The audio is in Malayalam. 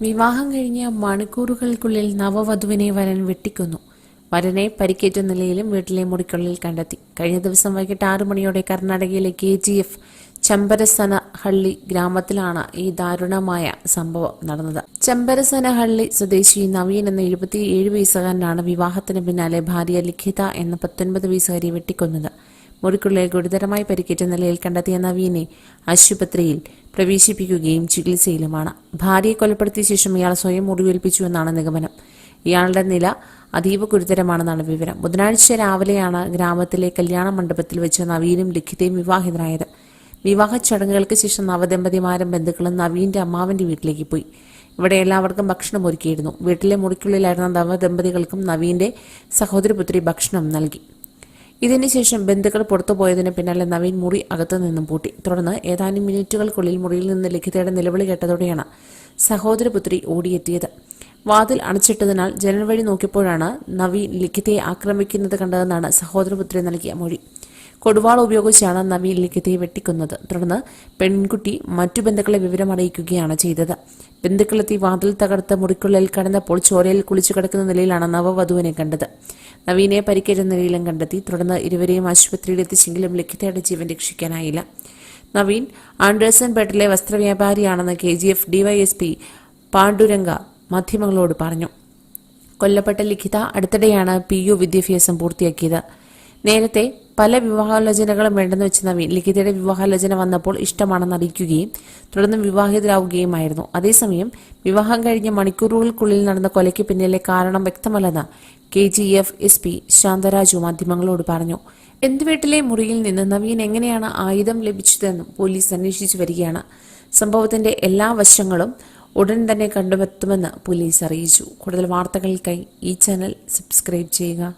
വിവാഹം കഴിഞ്ഞ മണിക്കൂറുകൾക്കുള്ളിൽ നവവധുവിനെ വരൻ വെട്ടിക്കൊന്നു. വരനെ പരിക്കേറ്റ നിലയിലും വീട്ടിലെ മുറിക്കുള്ളിൽ കണ്ടെത്തി. കഴിഞ്ഞ ദിവസം വൈകിട്ട് 6 മണിയോടെ കർണാടകയിലെ KGF ചെമ്പരസനഹള്ളി ഗ്രാമത്തിലാണ് ഈ ദാരുണമായ സംഭവം നടന്നത്. ചെമ്പരസനഹള്ളി സ്വദേശി നവീൻ എന്ന 77 വയസ്സുകാരനാണ് വിവാഹത്തിന് പിന്നാലെ ഭാര്യ ലിഖിത എന്ന 19 വയസ്സുകാരി വെട്ടിക്കൊന്നത്. മുറിക്കുള്ളിൽ ഗുരുതരമായി പരിക്കേറ്റ നിലയിൽ കണ്ടെത്തിയ നവീനെ ആശുപത്രിയിൽ പ്രവേശിപ്പിക്കുകയും ചികിത്സയിലുമാണ്. ഭാര്യയെ കൊലപ്പെടുത്തിയ ശേഷം ഇയാൾ സ്വയം മുറിവേൽപ്പിച്ചുവെന്നാണ് നിഗമനം. ഇയാളുടെ നില അതീവ ഗുരുതരമാണെന്നാണ് വിവരം. ബുധനാഴ്ച രാവിലെയാണ് ഗ്രാമത്തിലെ കല്യാണ മണ്ഡപത്തിൽ വെച്ച് നവീനും ലിഖിതയും വിവാഹിതരായത്. വിവാഹ ചടങ്ങുകൾക്ക് ശേഷം നവദമ്പതിമാരും ബന്ധുക്കളും നവീന്റെ അമ്മാവന്റെ വീട്ടിലേക്ക് പോയി. ഇവിടെ എല്ലാവർക്കും ഭക്ഷണം ഒരുക്കിയിരുന്നു. വീട്ടിലെ മുറിക്കുള്ളിലായിരുന്ന നവദമ്പതികൾക്കും നവീന്റെ സഹോദരപുത്രി ഭക്ഷണം നൽകി. ഇതിനുശേഷം ബന്ധുക്കൾ പുറത്തുപോയതിന് പിന്നാലെ നവീൻ മുറി അകത്തുനിന്നും പൂട്ടി. തുടർന്ന് ഏതാനും മിനിറ്റുകൾക്കുള്ളിൽ മുറിയിൽ നിന്ന് ലിഖിതയുടെ നിലവിളി കേട്ടതോടെയാണ് സഹോദരപുത്രി ഓടിയെത്തിയത്. വാതിൽ അടച്ചിട്ടതിനാൽ ജനൽ വഴി നോക്കിയപ്പോഴാണ് നവീൻ ലിഖിതയെ ആക്രമിക്കുന്നത് കണ്ടതെന്നാണ് സഹോദരപുത്രി നൽകിയ മൊഴി. കൊടുവാൾ ഉപയോഗിച്ചാണ് നവീൻ ലിഖിതയെ വെട്ടിക്കൊന്നത്. തുടർന്ന് പെൺകുട്ടി മറ്റു ബന്ധുക്കളെ വിവരം അറിയിക്കുകയാണ് ചെയ്തത്. ബന്ധുക്കളെത്തി വാതിൽ തകർത്ത് മുറിക്കുള്ളിൽ കടന്നപ്പോൾ ചോരയിൽ കുളിച്ചു കിടക്കുന്ന നിലയിലാണ് നവവധുവിനെ കണ്ടത്. നവീനെ പരിക്കേറ്റ നിലയിലും കണ്ടെത്തി. തുടർന്ന് ഇരുവരെയും ആശുപത്രിയിൽ എത്തിച്ചെങ്കിലും ലിഖിതയുടെ ജീവൻ രക്ഷിക്കാനായില്ല. നവീൻ ആൻഡേഴ്സൺപേട്ടിലെ വസ്ത്രവ്യാപാരിയാണെന്ന് KGF DYSP പാണ്ഡുരംഗ മാധ്യമങ്ങളോട് പറഞ്ഞു. കൊല്ലപ്പെട്ട ലിഖിത അടുത്തിടെയാണ് PU വിദ്യാഭ്യാസം പൂർത്തിയാക്കിയത്. നേരത്തെ പല വിവാഹാലോചനകളും വേണ്ടെന്ന് വെച്ച നവീൻ ലിഖിതയുടെ വിവാഹാലോചന വന്നപ്പോൾ ഇഷ്ടമാണെന്ന് അറിയിക്കുകയും തുടർന്ന് വിവാഹിതരാവുകയുമായിരുന്നു. അതേസമയം വിവാഹം കഴിഞ്ഞ മണിക്കൂറുകൾക്കുള്ളിൽ നടന്ന കൊലയ്ക്ക് പിന്നിലെ കാരണം വ്യക്തമല്ലെന്ന് KGF SP ശാന്തരാജു മാധ്യമങ്ങളോട് പറഞ്ഞു. ബന്ധുവീട്ടിലെ മുറിയിൽ നിന്ന് നവീൻ എങ്ങനെയാണ് ആയുധം ലഭിച്ചതെന്നും പോലീസ് അന്വേഷിച്ചു വരികയാണ്. സംഭവത്തിന്റെ എല്ലാ വശങ്ങളും ഉടൻ തന്നെ കണ്ടെത്തുമെന്ന് പോലീസ് അറിയിച്ചു. കൂടുതൽ വാർത്തകൾക്കായി ഈ ചാനൽ സബ്സ്ക്രൈബ് ചെയ്യുക.